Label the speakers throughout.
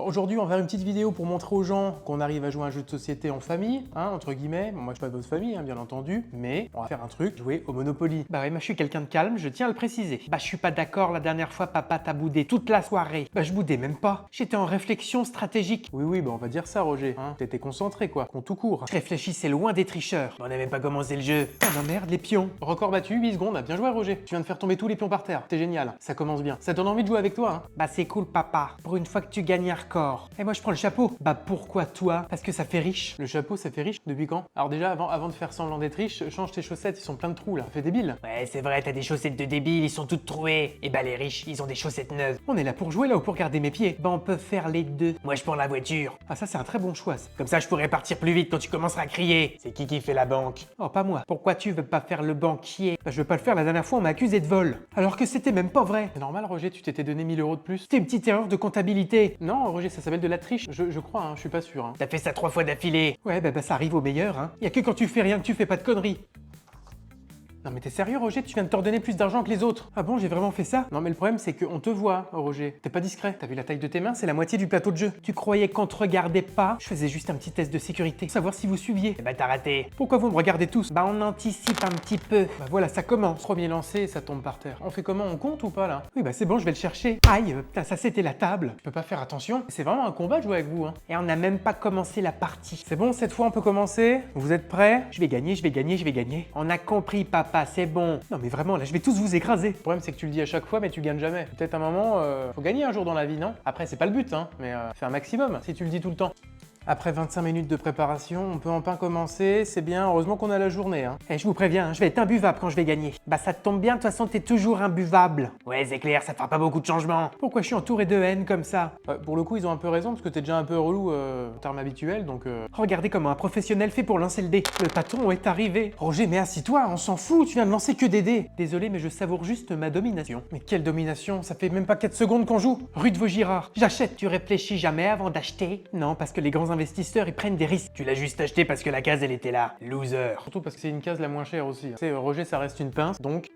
Speaker 1: Aujourd'hui, on va faire une petite vidéo pour montrer aux gens qu'on arrive à jouer à un jeu de société en famille, hein, entre guillemets. Bon, moi, je suis pas de votre famille, hein, bien entendu, mais on va faire un truc, jouer au Monopoly. Bah ouais, moi, je suis quelqu'un de calme, je tiens à le préciser. Bah, je suis pas d'accord, la dernière fois, papa t'a boudé toute la soirée. Bah, je boudais même pas. J'étais en réflexion stratégique. Oui, bah, on va dire ça, Roger. Hein, t'étais concentré, quoi, qu'on tout court. Je réfléchissais loin des tricheurs. On n'a même pas commencé le jeu. Oh non, merde, les pions. Record battu, 8 secondes, bien joué, Roger. Tu viens de faire tomber tous les pions par terre. C'est génial. Ça commence bien. Ça donne envie de jouer avec toi, hein. Bah, c'est cool, papa. Pour une fois que tu gagnes un record. Et moi, je prends le chapeau. Bah, pourquoi toi? Parce que ça fait riche. Le chapeau, ça fait riche depuis quand? Alors déjà, avant de faire semblant d'être riche, change tes chaussettes, ils sont plein de trous là. Ça fait débile.
Speaker 2: Ouais, c'est vrai, t'as des chaussettes de débile, ils sont toutes trouées. Et bah les riches, ils ont des chaussettes neuves.
Speaker 1: On est là pour jouer là ou pour garder mes pieds?
Speaker 2: Bah on peut faire les deux. Moi je prends la voiture.
Speaker 1: Ah, ça, c'est un très bon choix. Ça.
Speaker 2: Comme ça je pourrais partir plus vite quand tu commenceras à crier. C'est qui fait la banque?
Speaker 1: Oh, pas moi.
Speaker 2: Pourquoi tu veux pas faire le banquier?
Speaker 1: Bah, je veux pas le faire, la dernière fois, on m'a accusé de vol. Alors que c'était même pas vrai. C'est normal, Roger, tu t'étais donné 1000 € de plus.
Speaker 2: C'était une petite erreur de comptabilité.
Speaker 1: Non, Roger, ça s'appelle de la triche. Je crois, hein, je suis pas sûr. Hein.
Speaker 2: T'as fait ça 3 fois d'affilée.
Speaker 1: Ouais, bah ça arrive au meilleur, hein. Y a que quand tu fais rien que tu fais pas de conneries. Non mais t'es sérieux, Roger? Tu viens de t'ordonner plus d'argent que les autres. Ah bon, j'ai vraiment fait ça? Non mais le problème c'est qu'on te voit, Roger. T'es pas discret. T'as vu la taille de tes mains? C'est la moitié du plateau de jeu. Tu croyais qu'on te regardait pas? Je faisais juste un petit test de sécurité. Savoir si vous suiviez.
Speaker 2: Eh bah t'as raté.
Speaker 1: Pourquoi vous me regardez tous?
Speaker 2: Bah on anticipe un petit peu.
Speaker 1: Bah voilà, ça commence. Premier lancé et ça tombe par terre. On fait comment? On compte ou pas là? Oui bah c'est bon, je vais le chercher. Aïe, putain, ça c'était la table. Je peux pas faire attention. C'est vraiment un combat de jouer avec vous, hein.
Speaker 2: Et on n'a même pas commencé la partie.
Speaker 1: C'est bon, cette fois on peut commencer? Vous êtes prêts?
Speaker 2: Je vais gagner, je vais gagner, je vais gagner. On a compris papa, c'est bon.
Speaker 1: Non mais vraiment, là je vais tous vous écraser. Le problème c'est que tu le dis à chaque fois mais tu gagnes jamais. Peut-être un moment, faut gagner un jour dans la vie, non? Après c'est pas le but, hein, mais fais un maximum si tu le dis tout le temps. Après 25 minutes de préparation, on peut enfin commencer, c'est bien, heureusement qu'on a la journée. Hein.
Speaker 2: Et je vous préviens, je vais être imbuvable quand je vais gagner. Bah ça te tombe bien, de toute façon t'es toujours imbuvable. Ouais c'est clair, ça fera pas beaucoup de changements.
Speaker 1: Pourquoi je suis entouré de haine comme ça? Pour le coup ils ont un peu raison parce que t'es déjà un peu relou, terme habituel donc...
Speaker 2: Regardez comment un professionnel fait pour lancer le dé.
Speaker 1: Le patron est arrivé. Roger, mais assis-toi, on s'en fout, tu viens de lancer que des dés. Désolé mais je savoure juste ma domination. Mais quelle domination? Ça fait même pas 4 secondes qu'on joue. Rue de Vaugirard, j'achète.
Speaker 2: Tu réfléchis jamais avant d'acheter?
Speaker 1: Non, parce que les grands investisseurs ils prennent des risques.
Speaker 2: Tu l'as juste acheté parce que la case elle était là. Loser.
Speaker 1: Surtout parce que c'est une case la moins chère aussi. Tu sais, Roger ça reste une pince, donc...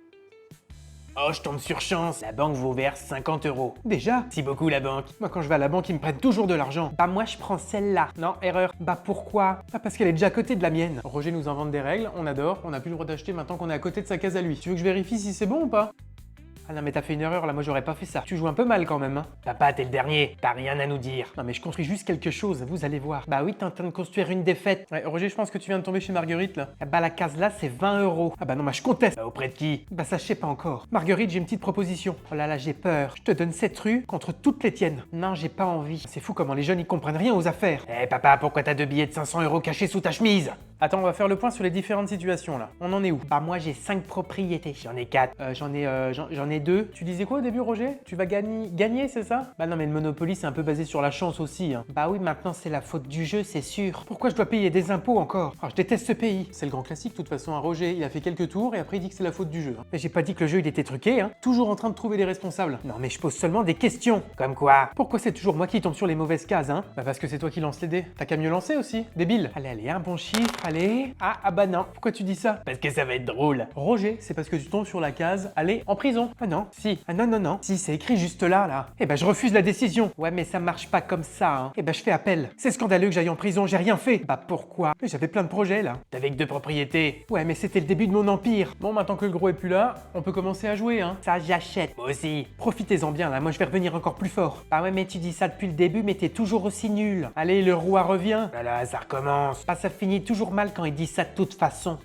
Speaker 2: Oh, je tombe sur chance. La banque vous verse 50 €.
Speaker 1: Déjà?
Speaker 2: Si beaucoup la banque.
Speaker 1: Moi quand je vais à la banque ils me prennent toujours de l'argent.
Speaker 2: Bah moi je prends celle-là.
Speaker 1: Non, erreur.
Speaker 2: Bah pourquoi?
Speaker 1: Ah parce qu'elle est déjà à côté de la mienne. Roger nous invente des règles, on adore, on n'a plus le droit d'acheter maintenant qu'on est à côté de sa case à lui. Tu veux que je vérifie si c'est bon ou pas? Ah non mais t'as fait une erreur là, moi j'aurais pas fait ça. Tu joues un peu mal quand même, hein.
Speaker 2: Papa, t'es le dernier, t'as rien à nous dire.
Speaker 1: Non mais je construis juste quelque chose, vous allez voir.
Speaker 2: Bah oui, t'es en train de construire une défaite.
Speaker 1: Ouais, Roger, je pense que tu viens de tomber chez Marguerite là.
Speaker 2: Bah la case là, c'est 20 €.
Speaker 1: Ah bah non, bah je conteste.
Speaker 2: Bah auprès de qui?
Speaker 1: Bah ça je sais pas encore. Marguerite, j'ai une petite proposition.
Speaker 2: Oh là là, j'ai peur.
Speaker 1: Je te donne cette rue contre toutes les tiennes.
Speaker 2: Non, j'ai pas envie.
Speaker 1: C'est fou comment les jeunes ils comprennent rien aux affaires.
Speaker 2: Eh papa, pourquoi t'as 2 billets de 500 € cachés sous ta chemise?
Speaker 1: Attends, on va faire le point sur les différentes situations là. On en est où?
Speaker 2: Bah moi j'ai 5 propriétés. J'en ai 4.
Speaker 1: J'en ai 2. Tu disais quoi au début, Roger? Tu vas gagner, c'est ça? Bah non mais le Monopoly c'est un peu basé sur la chance aussi, hein.
Speaker 2: Bah oui, maintenant c'est la faute du jeu, c'est sûr.
Speaker 1: Pourquoi je dois payer des impôts encore? Ah, je déteste ce pays. C'est le grand classique de toute façon, hein. Roger, il a fait quelques tours et après il dit que c'est la faute du jeu. Hein. Mais j'ai pas dit que le jeu il était truqué, hein. Toujours en train de trouver des responsables. Non mais je pose seulement des questions.
Speaker 2: Comme quoi?
Speaker 1: Pourquoi c'est toujours moi qui tombe sur les mauvaises cases, hein? Bah parce que c'est toi qui lance les dés. T'as qu'à mieux lancer aussi, débile. Allez, un bon chiffre, allez. Ah bah non. Pourquoi tu dis ça?
Speaker 2: Parce que ça va être drôle.
Speaker 1: Roger, c'est parce que tu tombes sur la case, allez, en prison. Ah non, si. Ah non. Si, c'est écrit juste là. Eh ben je refuse la décision.
Speaker 2: Ouais mais ça marche pas comme ça, hein.
Speaker 1: Eh ben je fais appel. C'est scandaleux que j'aille en prison, j'ai rien fait.
Speaker 2: Bah pourquoi?
Speaker 1: Mais j'avais plein de projets là.
Speaker 2: T'avais que 2 propriétés.
Speaker 1: Ouais mais c'était le début de mon empire. Bon maintenant que le gros est plus là, on peut commencer à jouer, hein.
Speaker 2: Ça j'achète. Moi aussi.
Speaker 1: Profitez-en bien là, moi je vais revenir encore plus fort.
Speaker 2: Bah ouais mais tu dis ça depuis le début mais t'es toujours aussi nul.
Speaker 1: Allez, le roi revient.
Speaker 2: Voilà, ça recommence. Bah ça finit toujours mal quand il dit ça de toute façon.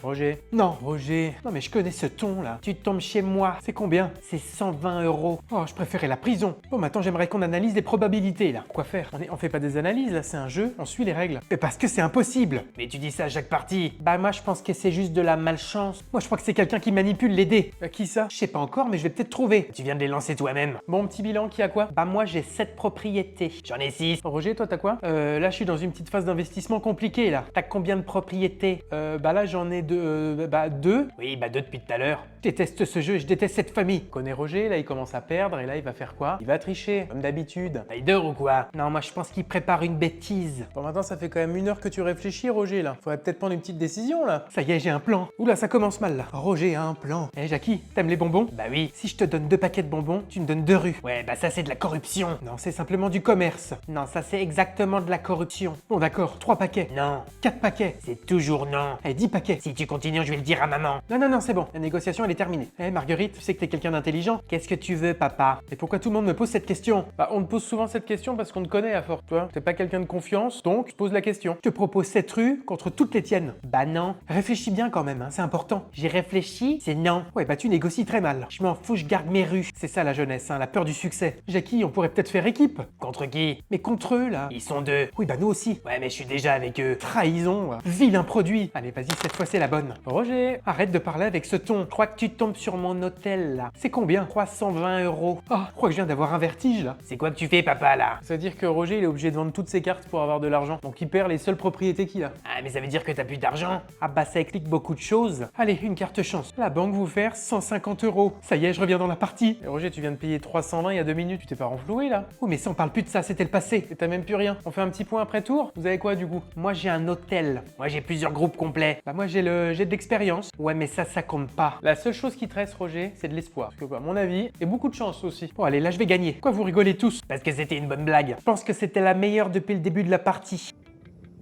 Speaker 1: Roger. Non, Roger. Non mais je connais ce ton là.
Speaker 2: Tu tombes chez moi.
Speaker 1: C'est combien?
Speaker 2: C'est 120 €.
Speaker 1: Oh, je préférais la prison. Bon, maintenant j'aimerais qu'on analyse les probabilités là. Quoi faire? On fait pas des analyses là, c'est un jeu, on suit les règles. Mais parce que c'est impossible.
Speaker 2: Mais tu dis ça à chaque partie.
Speaker 1: Bah moi je pense que c'est juste de la malchance. Moi je crois que c'est quelqu'un qui manipule les dés. Qui ça? Je sais pas encore mais je vais peut-être trouver.
Speaker 2: Tu viens de les lancer toi-même.
Speaker 1: Bon, petit bilan, qui a quoi?
Speaker 2: Bah moi j'ai 7 propriétés. J'en ai 6.
Speaker 1: Roger, toi t'as quoi? Là je suis dans une petite phase d'investissement compliquée là.
Speaker 2: T'as combien de propriétés?
Speaker 1: Bah là j'en ai deux.
Speaker 2: 2. Oui, bah 2 depuis tout à l'heure. Je déteste ce jeu et je déteste cette famille.
Speaker 1: Connais Roger, là il commence à perdre et là il va faire quoi? Il va tricher, comme d'habitude.
Speaker 2: Bah, il dort ou quoi? Non, moi je pense qu'il prépare une bêtise.
Speaker 1: Bon maintenant ça fait quand même 1 heure que tu réfléchis Roger là. Faudrait peut-être prendre une petite décision là.
Speaker 2: Ça y est, j'ai un plan. Oula, ça commence mal là. Roger a un plan. Eh Jackie, t'aimes les bonbons? Bah oui. Si je te donne 2 paquets de bonbons, tu me donnes 2 rues. Ouais, bah ça c'est de la corruption. Non, c'est simplement du commerce. Non, ça c'est exactement de la corruption. Bon d'accord, 3 paquets. Non. 4 paquets. C'est toujours non. Eh, 10 paquets. Si tu continues, je vais le dire à maman. Non, non, non, c'est bon. La négociation elle est terminée. Eh Marguerite, tu sais que t'es quelqu'un d'intelligent. Qu'est-ce que tu veux, papa? Et pourquoi tout le monde me pose cette question?
Speaker 1: Bah on te pose souvent cette question parce qu'on te connaît à force, toi. T'es pas quelqu'un de confiance, donc je pose la question.
Speaker 2: Je te propose cette rue contre toutes les tiennes. Bah non. Réfléchis bien quand même, hein, c'est important. J'ai réfléchi, c'est non. Ouais, bah tu négocies très mal. Je m'en fous, je garde mes rues. C'est ça la jeunesse, hein, la peur du succès. Jackie, on pourrait peut-être faire équipe. Contre qui? Mais contre eux, là. Ils sont 2. Oui, bah nous aussi. Ouais, mais je suis déjà avec eux. Trahison, vilain produit. Allez, vas-y, cette fois c'est la bonne.
Speaker 1: Roger,
Speaker 2: Arrête de parler avec ce ton. Je crois que tu tombes sur mon hôtel, là. C'est combien? 320 €. Ah, je crois que je viens d'avoir un vertige, là. C'est quoi que tu fais, papa, là?
Speaker 1: ça veut dire que Roger il est obligé de vendre toutes ses cartes pour avoir de l'argent. Donc il perd les seules propriétés qu'il a.
Speaker 2: Ah, mais ça veut dire que t'as plus d'argent. Ah bah ça explique beaucoup de choses. Allez, une carte chance. La banque vous fait 150 €. Ça y est, je reviens dans la partie.
Speaker 1: Et Roger, tu viens de payer 320 il y a 2 minutes, tu t'es pas renfloué là?
Speaker 2: Oui, mais ça on parle plus de ça, c'était le passé.
Speaker 1: Et t'as même plus rien. On fait un petit point après tour? Vous avez quoi du coup?
Speaker 2: Moi j'ai un hôtel. Moi j'ai plusieurs groupes complets.
Speaker 1: Bah moi j'ai de l'expérience.
Speaker 2: Ouais, mais ça compte pas.
Speaker 1: La seule chose qui te reste Roger, c'est de l'espoir. Parce que à mon avis, et beaucoup de chance aussi.
Speaker 2: Bon allez, là je vais gagner. Quoi, vous rigolez tous? Parce que c'était une bonne blague. Je pense que c'était la meilleure depuis le début de la partie.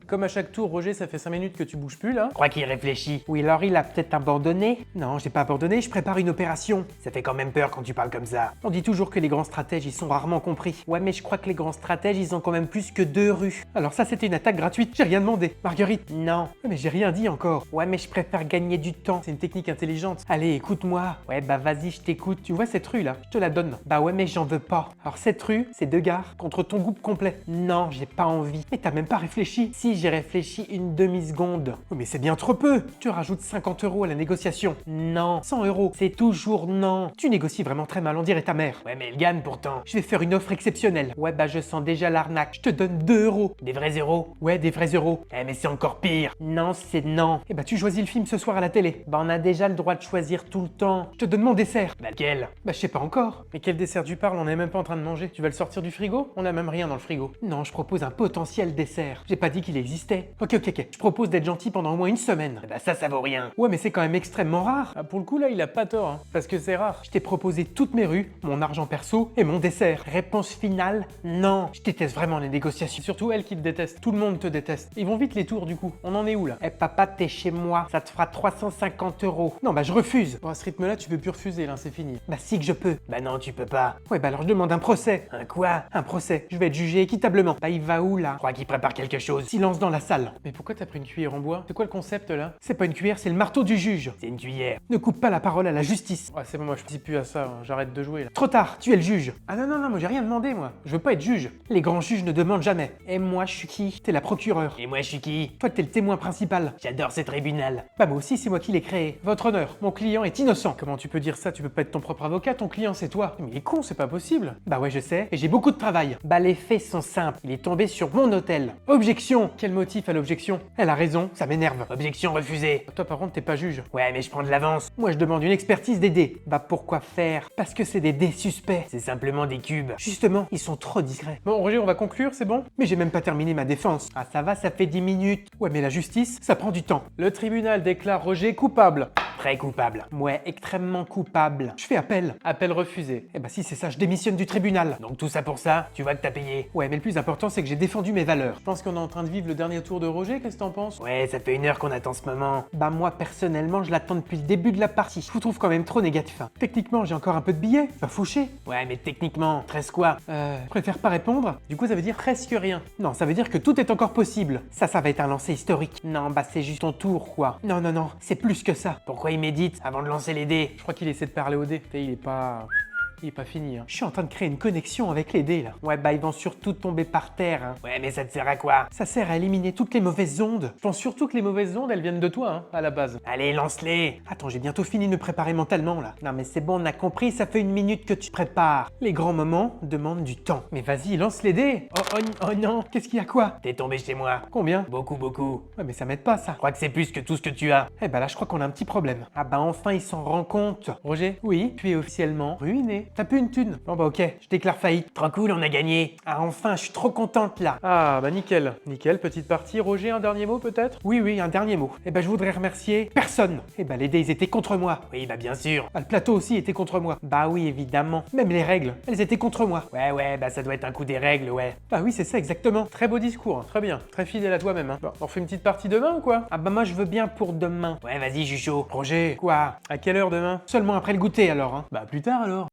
Speaker 1: Comme à chaque tour, Roger, ça fait 5 minutes que tu bouges plus là.
Speaker 2: Je crois qu'il réfléchit. Oui, alors il a peut-être abandonné. Non, j'ai pas abandonné, je prépare une opération. Ça fait quand même peur quand tu parles comme ça. On dit toujours que les grands stratèges, ils sont rarement compris. Ouais, mais je crois que les grands stratèges, ils ont quand même plus que 2 rues. Alors ça, c'était une attaque gratuite, j'ai rien demandé. Marguerite? Non. Ouais, mais j'ai rien dit encore. Ouais, mais je préfère gagner du temps.
Speaker 1: C'est une technique intelligente.
Speaker 2: Allez, écoute-moi. Ouais, bah vas-y, je t'écoute. Tu vois cette rue là? Je te la donne. Bah ouais, mais j'en veux pas. Alors cette rue, c'est 2 gares contre ton groupe complet. Non, j'ai pas envie. Mais t'as même pas réfléchi. Si, j'ai réfléchi une demi-seconde. Oh, mais c'est bien trop peu. Tu rajoutes 50 € à la négociation. Non. 100 €. C'est toujours non. Tu négocies vraiment très mal, on dirait ta mère. Ouais, mais elle gagne pourtant. Je vais faire une offre exceptionnelle. Ouais, bah je sens déjà l'arnaque. Je te donne 2 €. Des vrais euros? Ouais, des vrais euros. Eh, mais c'est encore pire. Non, c'est non. Eh bah tu choisis le film ce soir à la télé. Bah on a déjà le droit de choisir tout le temps. Je te donne mon dessert. Bah lequel? Bah je sais pas encore.
Speaker 1: Mais quel dessert tu parles? On est même pas en train de manger. Tu vas le sortir du frigo? On a même rien dans le frigo.
Speaker 2: Non, je propose un potentiel dessert. J'ai pas dit qu'il existait. Ok. Je propose d'être gentil pendant au moins 1 semaine. Bah ça vaut rien. Ouais, mais c'est quand même extrêmement rare.
Speaker 1: Ah, pour le coup là, il a pas tort, hein, parce que c'est rare.
Speaker 2: Je t'ai proposé toutes mes rues, mon argent perso et mon dessert. Réponse finale, non. Je déteste vraiment les négociations.
Speaker 1: Surtout elle qui te déteste. Tout le monde te déteste. Ils vont vite les tours du coup. On en est où là?
Speaker 2: Eh papa, t'es chez moi. Ça te fera 350 €. Non, bah je refuse.
Speaker 1: Bon, à ce rythme-là, tu peux plus refuser là, c'est fini.
Speaker 2: Bah si que je peux. Bah non, tu peux pas. Ouais, bah alors je demande un procès. Un quoi? Un procès. Je vais être jugé équitablement. Bah il va où là? Je crois qu'il prépare quelque chose. Silence dans la salle.
Speaker 1: Mais pourquoi t'as pris une cuillère en bois? C'est quoi le concept là?
Speaker 2: C'est pas une cuillère, c'est le marteau du juge. C'est une cuillère. Ne coupe pas la parole à la justice.
Speaker 1: Ouais, c'est bon, moi je dis plus à ça, hein. J'arrête de jouer là.
Speaker 2: Trop tard, tu es le juge.
Speaker 1: Ah non, non, non, moi j'ai rien demandé moi. Je veux pas être juge.
Speaker 2: Les grands juges ne demandent jamais. Et moi, je suis qui? T'es la procureure. Et moi, je suis qui? Toi, t'es le témoin principal. J'adore ce tribunal. Bah moi aussi, c'est moi qui l'ai créé.
Speaker 1: Votre honneur, mon client est innocent. Comment tu peux dire ça? Tu peux pas être ton propre avocat, ton client c'est toi. Mais il est con, c'est pas possible.
Speaker 2: Bah ouais, je sais, et j'ai beaucoup de travail. Bah les faits sont simples, il est tombé sur mon hôtel. Objection!
Speaker 1: Quel motif à l'objection?
Speaker 2: Elle a raison, ça m'énerve. Objection refusée.
Speaker 1: Toi par contre, t'es pas juge.
Speaker 2: Ouais, mais je prends de l'avance. Moi, je demande une expertise des dés. Bah pourquoi faire? Parce que c'est des dés suspects. C'est simplement des cubes. Justement, ils sont trop discrets.
Speaker 1: Bon, Roger, on va conclure, c'est bon?
Speaker 2: Mais j'ai même pas terminé ma défense. Ah ça va, ça fait 10 minutes. Ouais, mais la justice, ça prend du temps.
Speaker 1: Le tribunal déclare Roger coupable.
Speaker 2: Très coupable. Ouais, extrêmement coupable. Je fais appel.
Speaker 1: Appel refusé.
Speaker 2: Eh bah si c'est ça, je démissionne du tribunal. Donc tout ça pour ça, tu vois que t'as payé. Ouais, mais le plus important, c'est que j'ai défendu mes valeurs.
Speaker 1: Je pense qu'on est en train de vivre le dernier tour de Roger, qu'est-ce que t'en penses?
Speaker 2: Ouais, ça fait 1 heure qu'on attend ce moment. Bah moi, personnellement, je l'attends depuis le début de la partie. Je vous trouve quand même trop négatif. Hein. Techniquement, j'ai encore un peu de billets. Pas fauché. Ouais, mais techniquement, 13 quoi? Je préfère pas répondre.
Speaker 1: Du coup, ça veut dire presque rien.
Speaker 2: Non, ça veut dire que tout est encore possible. Ça va être un lancer historique. Non, bah c'est juste ton tour, quoi. Non, non, non, c'est plus que ça. Pourquoi il médite avant de lancer les dés?
Speaker 1: Je crois qu'il essaie de parler au dé. Il est pas... Il est pas fini, hein.
Speaker 2: Je suis en train de créer une connexion avec les dés là. Ouais, bah ils vont surtout tomber par terre. Hein.
Speaker 3: Ouais, mais ça te sert à quoi?
Speaker 2: Ça sert à éliminer toutes les mauvaises ondes.
Speaker 1: Je pense surtout que les mauvaises ondes, elles viennent de toi, hein, à la base.
Speaker 3: Allez, lance-les.
Speaker 2: Attends, j'ai bientôt fini de me préparer mentalement là. Non mais c'est bon, on a compris, ça fait 1 minute que tu te prépares. Les grands moments demandent du temps.
Speaker 1: Mais vas-y, lance les dés.
Speaker 2: Oh non, qu'est-ce qu'il y a quoi?
Speaker 3: T'es tombé chez moi.
Speaker 1: Combien?
Speaker 3: Beaucoup, beaucoup.
Speaker 2: Ouais mais ça m'aide pas ça.
Speaker 3: Je crois que c'est plus que tout ce que tu as.
Speaker 2: Eh bah là je crois qu'on a un petit problème. Ah bah enfin il s'en rend compte.
Speaker 1: Roger,
Speaker 2: Oui,
Speaker 1: tu es officiellement ruiné. T'as plus une thune.
Speaker 2: bon bah ok, je déclare faillite.
Speaker 3: Trop cool, on a gagné.
Speaker 2: Ah enfin, je suis trop contente là.
Speaker 1: Ah, bah nickel. Nickel, petite partie. Roger, un dernier mot peut-être?
Speaker 2: Oui, un dernier mot. Eh ben je voudrais remercier personne. Eh ben les dés ils étaient contre moi.
Speaker 3: Oui, bah bien sûr.
Speaker 2: Ah, le plateau aussi était contre moi. Bah oui, évidemment. Même les règles, elles étaient contre moi.
Speaker 3: Ouais, bah ça doit être un coup des règles, ouais.
Speaker 2: Bah oui, c'est ça exactement.
Speaker 1: Très beau discours, très bien. Très fidèle à toi-même. Hein. Bon, on refait une petite partie demain ou quoi?
Speaker 2: Ah bah moi je veux bien pour demain.
Speaker 3: Ouais, vas-y, je suis chaud.
Speaker 1: Roger,
Speaker 2: Quoi?
Speaker 1: à quelle heure demain?
Speaker 2: Seulement après le goûter alors, hein.
Speaker 1: Bah plus tard alors.